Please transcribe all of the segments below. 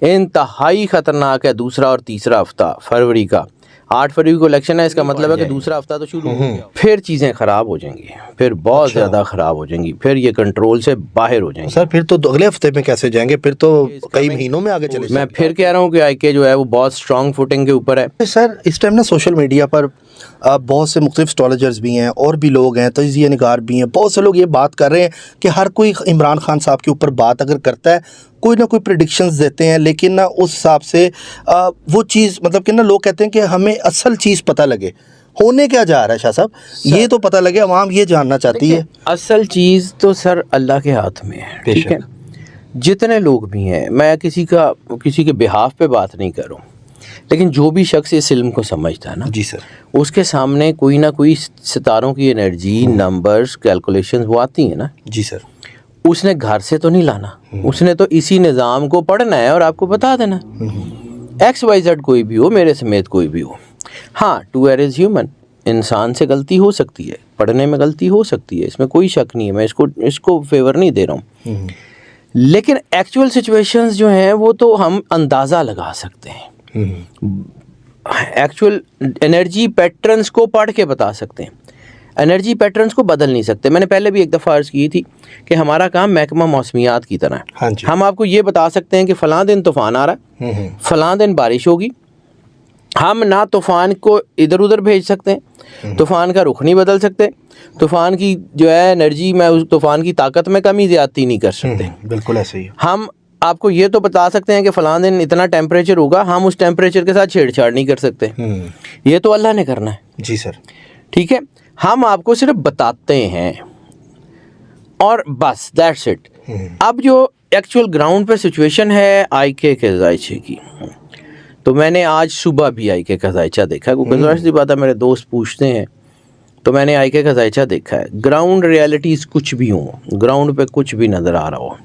इंतहाई खतरनाक है दूसरा और तीसरा हफ्ता फरवरी का। 8 फरवरी को इलेक्शन है, इसका मतलब है कि दूसरा हफ्ता तो शुरू हो गया, फिर चीज़ें ख़राब हो जाएंगी, फिर बहुत ज़्यादा ख़राब हो जाएंगी, फिर ये कंट्रोल से बाहर हो जाएंगी। सर फिर तो अगले हफ्ते में कैसे जाएंगे, फिर तो कई महीनों में आगे चले मैं फिर कह रहा हूँ कि आईके जो है वो बहुत स्ट्रॉन्ग फुटिंग के ऊपर है। सर इस टाइम ना सोशल मीडिया पर बहुत से मुख्तलिफ एस्ट्रोलॉजर्स भी हैं और भी लोग हैं, तजिया निगार भी हैं, बहुत से लोग ये बात कर रहे हैं कि हर कोई इमरान खान साहब के ऊपर बात अगर करता है कोई ना कोई प्रेडिक्शंस देते हैं, लेकिन ना उस हिसाब से वो चीज़ मतलब कि ना लोग कहते हैं कि हमें असल चीज़ पता लगे, होने क्या जा रहा है शाह साहब, ये तो पता लगे, अवाम ये जानना चाहती है। असल चीज़ तो सर अल्लाह के हाथ में है, ठीक है। जितने लोग भी हैं, मैं किसी के बिहाफ पे बात नहीं कर रहा हूँ, लेकिन जो भी शख्स इस इल्म को समझता है ना जी सर, उसके सामने कोई ना कोई सितारों की एनर्जी, नंबर्स, कैलकुलेशंस वो आती हैं ना। जी सर, उसने घर से तो नहीं लाना, उसने तो इसी निज़ाम को पढ़ना है और आपको बता देना। XYZ कोई भी हो, मेरे समेत कोई भी हो, हाँ टू एर इज़ ह्यूमन, इंसान से गलती हो सकती है, पढ़ने में गलती हो सकती है, इसमें कोई शक नहीं है, मैं इसको फेवर नहीं दे रहा हूँ। लेकिन एक्चुअल सिचुएशंस जो हैं वो तो हम अंदाज़ा लगा सकते हैं, एक्चुअल एनर्जी पैटर्न्स को पढ़ के बता सकते हैं, एनर्जी पैटर्न्स को बदल नहीं सकते। मैंने पहले भी एक दफ़ा अर्ज़ की थी कि हमारा काम महकमा मौसमियात की तरह है। हाँ जी। हम आपको ये बता सकते हैं कि फ़लाँ दिन तूफ़ान आ रहा है, फ़लाँ दिन बारिश होगी। हम ना तूफ़ान को इधर उधर भेज सकते हैं, तूफ़ान का रुख नहीं बदल सकते, तूफ़ान की जो है एनर्जी में उस तूफ़ान की ताकत में कमी ज़्यादती नहीं कर सकते। बिल्कुल ऐसे ही। हम आपको ये तो बता सकते हैं कि फ़लाँ दिन इतना टेम्परेचर होगा, हम उस टेम्परेचर के साथ छेड़छाड़ नहीं कर सकते, ये तो अल्लाह ने करना है। जी सर, ठीक है, हम आपको सिर्फ बताते हैं और बस दैट्स इट। अब जो एक्चुअल ग्राउंड पे सिचुएशन है आईके के जायचे की, तो मैंने आज सुबह भी आईके का जायचा देखा, क्योंकि ज़ाहिर सी बात है मेरे दोस्त पूछते हैं, तो मैंने आईके का जायचा देखा है। ग्राउंड रियलिटीज़ कुछ भी हो, ग्राउंड पे कुछ भी नज़र आ रहा हो,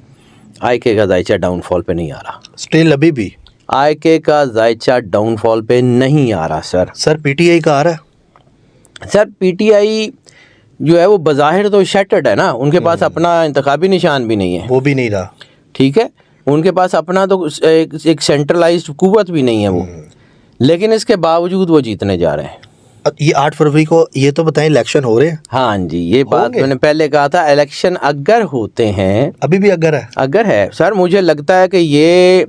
आईके का जायचा डाउनफॉल पे नहीं आ रहा। स्टिल अभी भी आईके का जायचा डाउनफॉल पे नहीं आ रहा सर। सर पीटीआई का आ रहा है सर। पीटीआई जो है वो बज़ाहिर तो शैटर्ड है ना, उनके पास अपना इंतखाबी निशान भी नहीं है, वो भी नहीं रहा, ठीक है, उनके पास अपना तो एक सेंट्रलाइज्ड कुव्वत भी नहीं है वो, लेकिन इसके बावजूद वो जीतने जा रहे हैं। ये 8 फरवरी को ये तो बताएं इलेक्शन हो रहे हैं। हाँ जी, ये बात मैंने पहले कहा था, इलेक्शन अगर होते हैं, अभी भी अगर है सर, मुझे लगता है कि ये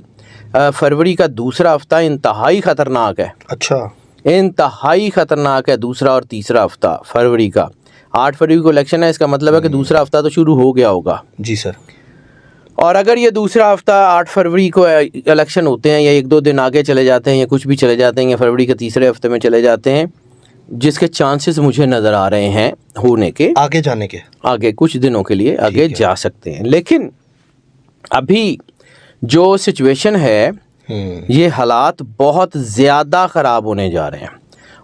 फरवरी का दूसरा हफ्ता इंतहाई ख़तरनाक है। अच्छा, इंतहाई ख़तरनाक है दूसरा और तीसरा हफ्ता फरवरी का। 8 फरवरी को इलेक्शन है, इसका मतलब है कि दूसरा हफ्ता तो शुरू हो गया होगा। जी सर। और अगर ये दूसरा हफ्ता 8 फरवरी को इलेक्शन होते हैं, या 1-2 दिन आगे चले जाते हैं, या कुछ भी चले जाते हैं, या फरवरी के तीसरे हफ्ते में चले जाते हैं, जिसके चांसेस मुझे नज़र आ रहे हैं होने के, आगे जाने के, आगे कुछ दिनों के लिए आगे जा सकते हैं। लेकिन अभी जो सिचुएशन है, ये हालात बहुत ज़्यादा ख़राब होने जा रहे हैं,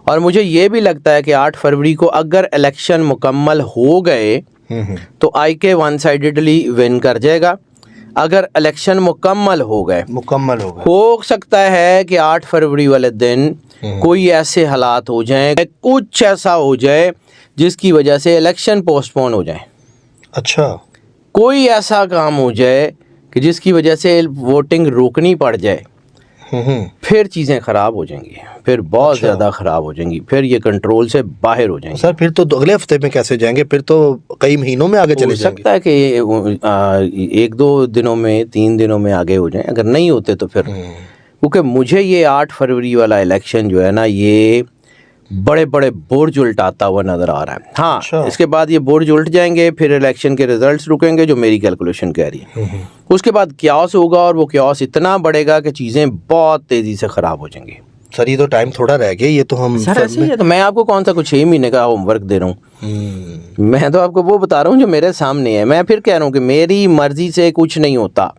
और मुझे ये भी लगता है कि 8 फरवरी को अगर इलेक्शन मुकम्मल हो गए तो आईके वन साइडेडली विन कर जाएगा। अगर इलेक्शन मुकम्मल हो गए, हो सकता है कि 8 फरवरी वाले दिन कोई ऐसे हालात हो जाएं, कुछ ऐसा हो जाए जिसकी वजह से इलेक्शन पोस्टपोन हो जाए। अच्छा, कोई ऐसा काम हो जाए कि जिसकी वजह से वोटिंग रोकनी पड़ जाए, फिर चीज़ें ख़राब हो जाएंगी, फिर बहुत ज़्यादा ख़राब हो जाएंगी, फिर ये कंट्रोल से बाहर हो जाएंगी। सर फिर तो अगले हफ्ते में कैसे जाएंगे, फिर तो कई महीनों में आगे चले जाएंगे। हो सकता है कि 1-2 दिनों में, 3 दिनों में आगे हो जाएं, अगर नहीं होते तो फिर, क्योंकि मुझे ये 8 फरवरी वाला इलेक्शन जो है ना, ये बड़े बड़े बुर्ज उल्टाता हुआ नज़र आ रहा है। हाँ, अच्छा। इसके बाद ये बुर्ज उल्ट जाएंगे, फिर इलेक्शन के रिजल्ट्स रुकेंगे, जो मेरी कैलकुलेशन कह रही है। उसके बाद क्यास होगा, और वो क्यास इतना बढ़ेगा कि चीज़ें बहुत तेज़ी से ख़राब हो जाएंगी। सर ये तो टाइम थोड़ा रह गया, ये तो हम सर ऐसे ही है, तो मैं आपको कौन सा कुछ 6 महीने का होमवर्क दे रहा हूँ, मैं तो आपको वो बता रहा हूँ जो मेरे सामने है। मैं फिर कह रहा हूँ कि मेरी मर्जी से कुछ नहीं होता,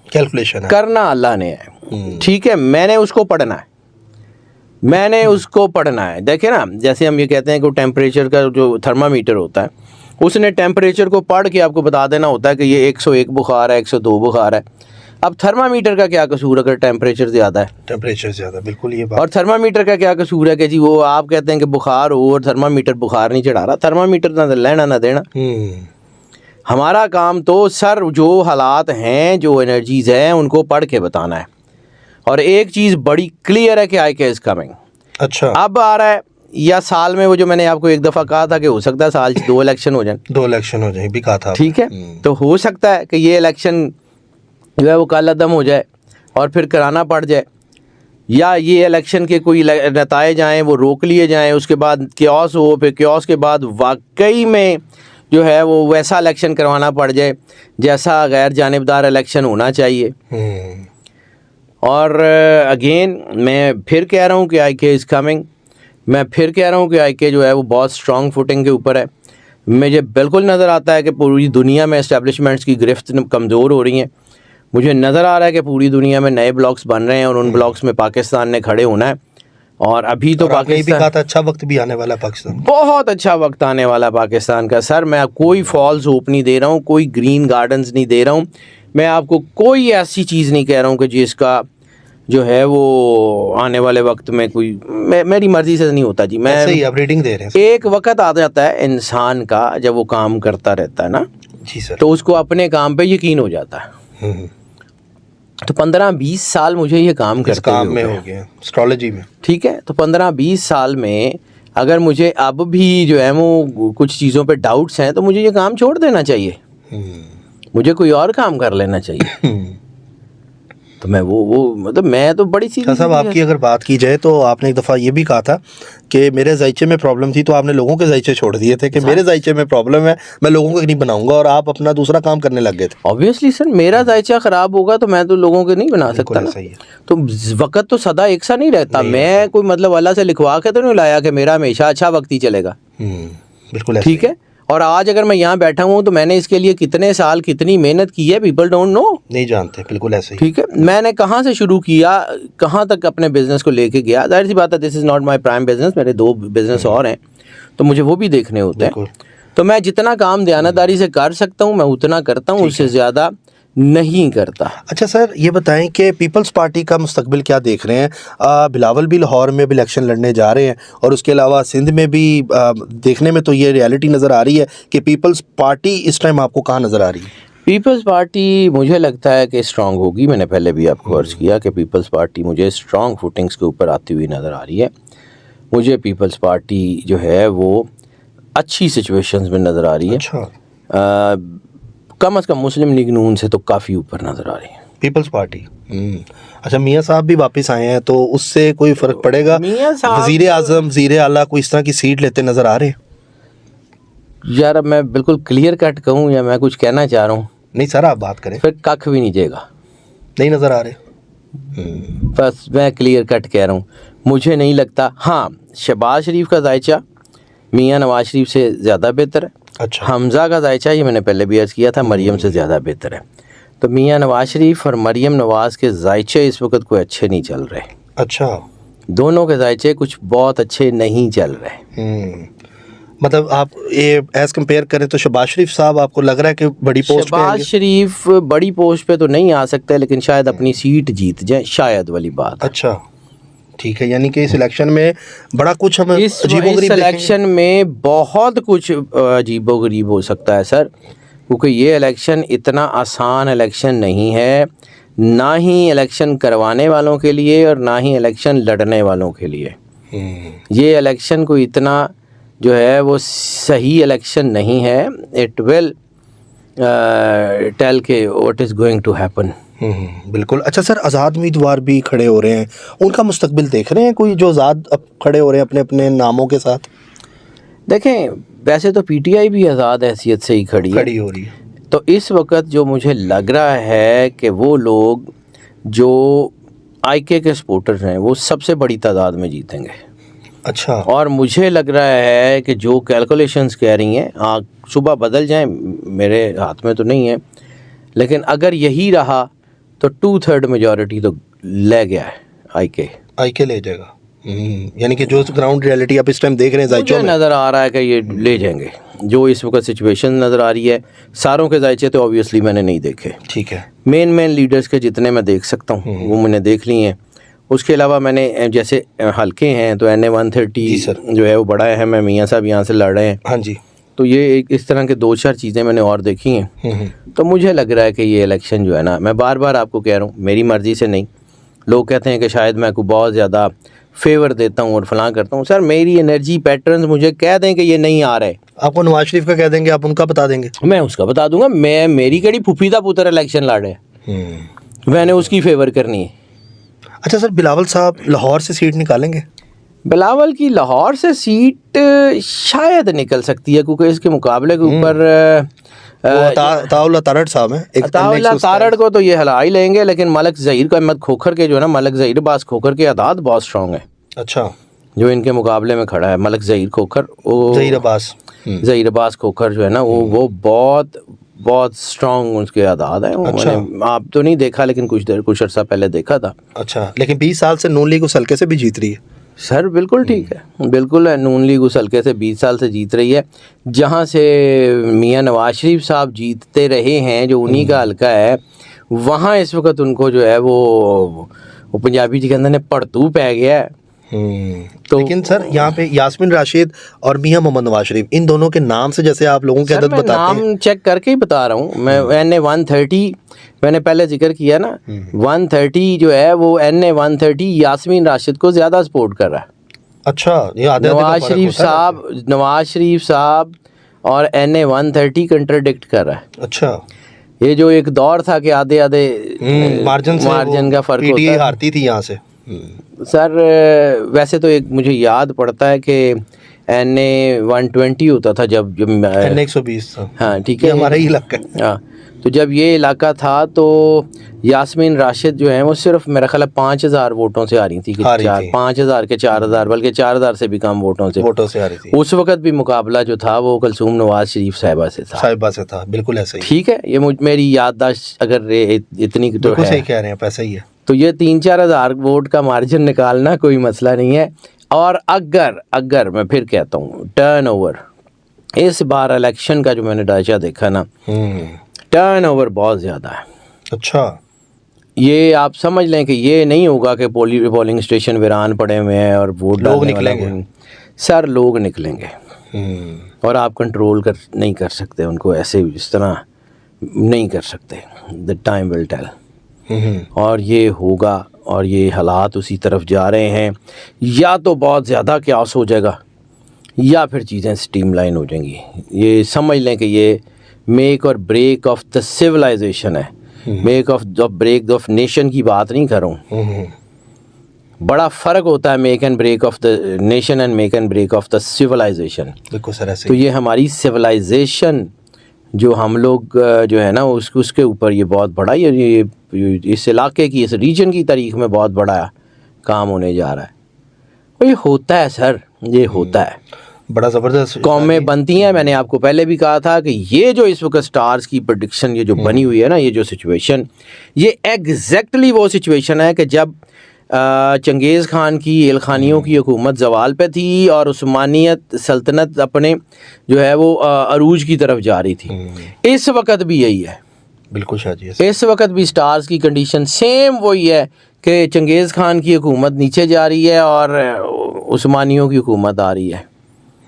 कैलकुलेशन है, करना अल्लाह ने है, ठीक है, मैंने उसको पढ़ना है, मैंने उसको पढ़ना है। देखे ना, जैसे हम ये कहते हैं कि टेम्परेचर का जो थर्मामीटर होता है, उसने टेम्परेचर को पढ़ के आपको बता देना होता है कि ये 101 बुखार है, 102 बुखार है। अब थर्मामीटर का क्या कसूर अगर टेम्परेचर ज़्यादा है? टेम्परेचर ज़्यादा, बिल्कुल ये बात। और थर्मामीटर का क्या कसूर है कि जी वो आप कहते हैं कि बुखार हो और थर्मामीटर बुखार नहीं चढ़ा रहा। थर्मामीटर ना लेना ना देना, हमारा काम तो सर जो हालात हैं, जो एनर्जीज़ हैं, उनको पढ़ के बताना है। और एक चीज़ बड़ी क्लियर है कि IK इज़ कमिंग। अच्छा, अब आ रहा है या साल में, वो जो मैंने आपको एक दफ़ा कहा था कि हो सकता है साल 2 इलेक्शन हो जाए, 2 इलेक्शन हो जाए भी कहा था। ठीक है, तो हो सकता है कि ये इलेक्शन जो है वो कालादम हो जाए और फिर कराना पड़ जाए, या ये इलेक्शन के कोई नताइज आएँ वो रोक लिए जाएं, उसके बाद क्योस हो, फिर क्योस के बाद वाकई में जो है वो वैसा इलेक्शन करवाना पड़ जाए जैसा गैर जानिबदार इलेक्शन होना चाहिए। और अगेन मैं फिर कह रहा हूँ कि IK इज़ कमिंग। मैं फिर कह रहा हूँ कि IK जो है वो बहुत स्ट्रॉन्ग फुटिंग के ऊपर है। मुझे बिल्कुल नज़र आता है कि पूरी दुनिया में एस्टेब्लिशमेंट्स की गिरफ्त कमज़ोर हो रही हैं। मुझे नज़र आ रहा है कि पूरी दुनिया में नए ब्लॉक्स बन रहे हैं और उन ब्लॉक्स में पाकिस्तान ने खड़े होना है। और अभी तो पाकिस्तान भी कहा था अच्छा वक्त भी आने वाला है, पाकिस्तान बहुत अच्छा वक्त आने वाला पाकिस्तान का। सर मैं कोई फॉल्स होप नहीं दे रहा हूँ, कोई ग्रीन गार्डन्स नहीं दे रहा हूँ, मैं आपको कोई ऐसी चीज़ नहीं कह रहा हूँ कि जिसका जो है वो आने वाले वक्त में कोई मेरी मर्जी से नहीं होता जी। मैं सही आप रेटिंग दे रहे हैं। एक वक्त आ जाता है इंसान का जब वो काम करता रहता है ना जी सर, तो उसको अपने काम पे यकीन हो जाता है। तो 15-20 साल मुझे ये काम करते काम में हो गया एस्ट्रोलॉजी में, ठीक है। तो 15-20 साल में अगर मुझे अब भी जो है वो कुछ चीज़ों पे डाउट्स हैं तो मुझे ये काम छोड़ देना चाहिए, मुझे कोई और काम कर लेना चाहिए। तो मैं वो मतलब मैं तो बड़ी सीधी साहब आपकी अगर बात की जाए तो आपने एक दफ़ा ये भी कहा था कि मेरे जायचे में प्रॉब्लम थी तो आपने लोगों के जायचे छोड़ दिए थे कि मेरे जायचे में प्रॉब्लम है, मैं लोगों को नहीं बनाऊंगा, और आप अपना दूसरा काम करने लग गए थे। ऑब्वियसली सर, मेरा जायचा ख़राब होगा तो मैं तो लोगों के नहीं बना सकता ना। सही है। तो वक्त तो सदा एक सा नहीं रहता। मैं कोई मतलब अल्लाह से लिखवा के तो नहीं लाया कि मेरा हमेशा अच्छा वक्त ही चलेगा। बिल्कुल ठीक है। और आज अगर मैं यहाँ बैठा हूँ तो मैंने इसके लिए कितने साल कितनी मेहनत की है, पीपल डोंट नो, नहीं जानते। बिल्कुल ऐसे ही। ठीक है। मैंने कहाँ से शुरू किया, कहाँ तक अपने बिजनेस को लेके गया, जाहिर सी बात है this is not my prime business, मेरे 2 बिजनेस और हैं तो मुझे वो भी देखने होते हैं। तो मैं जितना काम दयानतदारी से कर सकता हूँ मैं उतना करता हूँ, उससे ज़्यादा नहीं करता। अच्छा सर, ये बताएं कि पीपल्स पार्टी का मुस्तकबिल क्या देख रहे हैं? बिलावल भी लाहौर में भी इलेक्शन लड़ने जा रहे हैं और उसके अलावा सिंध में भी देखने में तो ये रियलिटी नज़र आ रही है कि पीपल्स पार्टी इस टाइम आपको कहाँ नज़र आ रही है? पीपल्स पार्टी मुझे लगता है कि स्ट्रांग होगी। मैंने पहले भी आपको अर्ज़ किया कि पीपल्स पार्टी मुझे स्ट्रांग फुटिंग्स के ऊपर आती हुई नज़र आ रही है। मुझे पीपल्स पार्टी जो है वो अच्छी सिचुएशंस में नज़र आ रही है। अच्छा। कम से कम मुस्लिम लीग नून से तो काफ़ी ऊपर नज़र आ रही है पीपल्स पार्टी। अच्छा, मियाँ साहब भी वापस आए हैं तो उससे कोई फ़र्क पड़ेगा? मियाँ साहब वज़ीर आज़म, वज़ीर आला कोई इस तरह की सीट लेते नज़र आ रहे हैं? यार अब मैं बिल्कुल क्लियर कट कहूँ या मैं कुछ कहना चाह रहा हूँ? नहीं सर, आप बात करें। फिर कख भी नहीं जाएगा, नहीं नज़र आ रहे। बस मैं क्लियर कट कह रहा हूँ, मुझे नहीं लगता। हाँ, शहबाज शरीफ का जायचा मियाँ नवाज शरीफ से ज़्यादा बेहतर है। अच्छा। हमज़ा का जायचा, ये मैंने पहले भी अर्ज़ किया था, मरियम से ज़्यादा बेहतर है। तो मियाँ नवाज शरीफ और मरियम नवाज़ के जायचे इस वक्त कोई अच्छे नहीं चल रहे। अच्छा। दोनों के जायचे कुछ बहुत अच्छे नहीं चल रहे। मतलब आप ये एज़ कंपेयर करें तो शहबाज शरीफ साहब आपको लग रहा है कि बड़ी पोस्ट पे? शहबाज शरीफ बड़ी पोस्ट पे तो नहीं आ सकते लेकिन शायद अपनी सीट जीत जाए, शायद वाली बात। अच्छा ठीक है, यानी कि इस इलेक्शन में बड़ा कुछ हमें इस इलेक्शन में बहुत कुछ अजीबोगरीब हो सकता है सर, क्योंकि ये इलेक्शन इतना आसान इलेक्शन नहीं है, ना ही इलेक्शन करवाने वालों के लिए और ना ही इलेक्शन लड़ने वालों के लिए। ये इलेक्शन को इतना जो है वो सही इलेक्शन नहीं है। इट विल टेल के what is going to happen. बिल्कुल। अच्छा सर, आज़ाद उम्मीदवार भी खड़े हो रहे हैं, उनका मुस्तकबिल देख रहे हैं कोई जो आज़ाद अब खड़े हो रहे हैं अपने अपने नामों के साथ? देखें, वैसे तो पीटीआई भी आज़ाद हैसियत से ही खड़ी हो रही है। तो इस वक्त जो मुझे लग रहा है कि वो लोग जो आईके के सपोर्टर्स हैं वो सबसे बड़ी तादाद में जीतेंगे। अच्छा। और मुझे लग रहा है कि जो कैलकुलेशंस कह रही हैं, सुबह बदल जाएं, मेरे हाथ में तो नहीं है, लेकिन अगर यही रहा तो 2/3 मेजॉरिटी तो ले गया है आईके ले जाएगा। यानी कि जो ग्राउंड रियलिटी आप इस टाइम देख रहे हैं जायचों में नज़र आ रहा है कि ये ले जाएंगे। जो इस वक्त सिचुएशन नज़र आ रही है, सारों के जायचे तो ऑब्वियसली मैंने नहीं देखे। ठीक है। मेन लीडर्स के जितने मैं देख सकता हूँ वो मैंने देख लिए हैं। उसके अलावा मैंने जैसे हल्के हैं तो NA 130 जो है वो बड़ा है, मैं मियाँ साहब यहाँ से लड़ रहे हैं। हाँ जी। तो ये इस तरह के 2-4 चीज़ें मैंने और देखी हैं। तो मुझे लग रहा है कि ये इलेक्शन जो है ना, मैं बार बार आपको कह रहा हूँ, मेरी मर्ज़ी से नहीं, लोग कहते हैं कि शायद मैं को बहुत ज़्यादा फेवर देता हूँ और फलां करता हूँ। सर मेरी एनर्जी पैटर्न्स मुझे कह दें कि ये नहीं आ रहे, आपको नवाज शरीफ का कह देंगे, आप उनका बता देंगे? मैं उसका बता दूंगा। मेरी कड़ी फुफी दा पुत्र इलेक्शन लड़े, मैंने उसकी फेवर करनी है। अच्छा सर, बिलावल साहब लाहौर से सीट निकालेंगे? बिलावल की लाहौर से सीट शायद निकल सकती है, क्योंकि इसके मुकाबले के ऊपर अताउल्लाह तारड़ साहब हैं। अताउल्लाह तारड़ को तो ये हला ही लेंगे, लेकिन मलक ज़हीर का अहमद खोखर के जो है ना, मलक ज़हीर बास खोखर के आदात बहुत स्ट्रॉन्ग है। अच्छा, जो इनके मुकाबले में खड़ा है मलक ज़हीर खोखर, वो ज़हीर अब्बास खोखर जो है ना, वो बहुत बहुत स्ट्रॉन्ग उसके आदात हैं। अच्छा। मैंने आप तो नहीं देखा, लेकिन कुछ अर्सा पहले देखा था। अच्छा, लेकिन 20 साल से नून लीग उस हल्के से भी जीत रही है। सर बिल्कुल ठीक है, बिल्कुल है। नून लीग उस हल्के से 20 साल से जीत रही है, जहाँ से मियां नवाज शरीफ साहब जीतते रहे हैं, जो उन्हीं का हल्का है, वहाँ इस वक्त उनको जो है वो पंजाबी जी के अंदर ने पड़तू पै गया है। तो लेकिन सर यहाँ पे यास्मीन राशिद और मियां मोहम्मद नवाज शरीफ, इन दोनों के नाम से जैसे आप लोगों की आदत बताते हैं। नाम चेक करके ही बता रहा हूँ मैं। NA 130 मैंने पहले जिक्र किया ना, 130 जो है वो NA 130 यास्मीन राशिद को ज्यादा सपोर्ट कर रहा है। अच्छा, ये आधे नवाज शरीफ साहब और NA 130 कंट्राडिक्ट कर रहा है। अच्छा, ये जो एक दौर था कि आधे मार्जिन का फर्क होता है, हारती थी यहाँ से। सर वैसे तो एक मुझे याद पड़ता है कि NA 120 होता था जब NA 120 था। हाँ ठीक है, हमारा ही इलाका। हाँ, तो जब ये इलाका था तो यास्मीन राशिद जो है वो सिर्फ मेरा ख्याल 5,000 वोटों से आ रही थी कि 5,000 के 4,000, बल्कि 4,000 से भी कम वोटों से आ रही थी। उस वक्त भी मुकाबला जो था वो कुलसूम नवाज शरीफ साहिबा से था। बिल्कुल ऐसा ही। ठीक है, ये मेरी याददाश्त अगर इतनी तो है, सही कह रहे हैं, पैसा ही है। तो ये 3-4 हज़ार वोट का मार्जिन निकालना कोई मसला नहीं है। और अगर मैं फिर कहता हूँ, टर्नओवर इस बार इलेक्शन का जो मैंने ढांचा देखा ना, टर्नओवर बहुत ज़्यादा है। अच्छा, ये आप समझ लें कि ये नहीं होगा कि पोलिंग स्टेशन वीरान पड़े हुए हैं और वोट लोग निकलेंगे। सर लोग निकलेंगे और आप कंट्रोल नहीं कर सकते उनको, ऐसे इस तरह नहीं कर सकते। The time will tell. और ये होगा, और ये हालात उसी तरफ जा रहे हैं। या तो बहुत ज़्यादा क्यास हो जाएगा, या फिर चीज़ें स्ट्रीमलाइन हो जाएंगी। ये समझ लें कि ये मेक और ब्रेक ऑफ द सिविलाइजेशन है, make of the break of nation की बात नहीं कर रहा हूँ। बड़ा फ़र्क होता है make and break of the nation and make and break of the civilisation. बिल्कुल सर, ऐसे तो ये हमारी सिविलाइजेशन जो हम लोग जो है ना उसके ऊपर ये बहुत बड़ा, ये इस इलाके की, इस रीजन की तारीख में बहुत बड़ा काम होने जा रहा है। और ये होता है सर, ये होता है, बड़ा ज़बरदस्त कौमें बनती हैं। मैंने आपको पहले भी कहा था कि ये जो इस वक्त स्टार्स की प्रेडिक्शन ये जो बनी हुई है ना, ये जो सिचुएशन, ये एग्जैक्टली वो सिचुएशन है कि जब चंगेज़ खान की एलखानियों की हुकूमत जवाल पे थी और उस्मानियत सल्तनत अपने जो है वो अरूज की तरफ जा रही थी। इस वक्त भी यही है। बिल्कुल शाह जी, इस वक्त भी स्टार्स की कंडीशन सेम वही है कि चंगेज़ खान की हुकूमत नीचे जा रही है और उस्मानियों की हुकूमत आ रही है।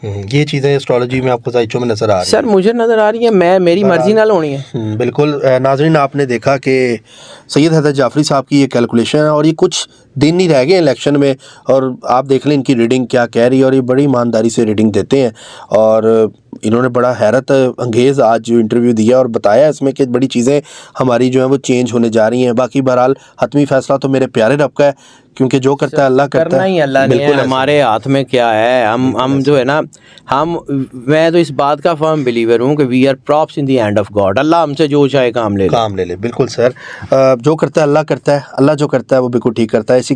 ये चीज़ें एस्ट्रोलॉजी में आपको जायचों में नज़र आ रही है? सर मुझे नज़र आ रही है, मेरी मर्जी ना होनी है। बिल्कुल नाज़रीन, आपने देखा कि सैयद हैदर जाफरी साहब की ये कैलकुलेशन है, और ये कुछ दिन ही रह गए इलेक्शन में, और आप देख लें इनकी रीडिंग क्या कह रही है, और ये बड़ी ईमानदारी से रीडिंग देते हैं। और इन्होंने बड़ा हैरत अंगेज़ आज जो इंटरव्यू दिया और बताया इसमें कि बड़ी चीज़ें हमारी जो है वो चेंज होने जा रही हैं। बाकी बहरहाल हतमी फ़ैसला तो मेरे प्यारे रब का है, क्योंकि जो करता है अल्लाह करता है। ही अल्लाह ने, हमारे हाथ में क्या है। हम जो है ना, मैं तो इस बात का फर्म बिलीवर हूँ कि we are props in the hand of God. Allah हमसे जो चाहे काम ले ले। बिल्कुल सर, जो करता है अल्लाह करता है, अल्लाह जो करता है वो बिल्कुल ठीक करता है। इसी के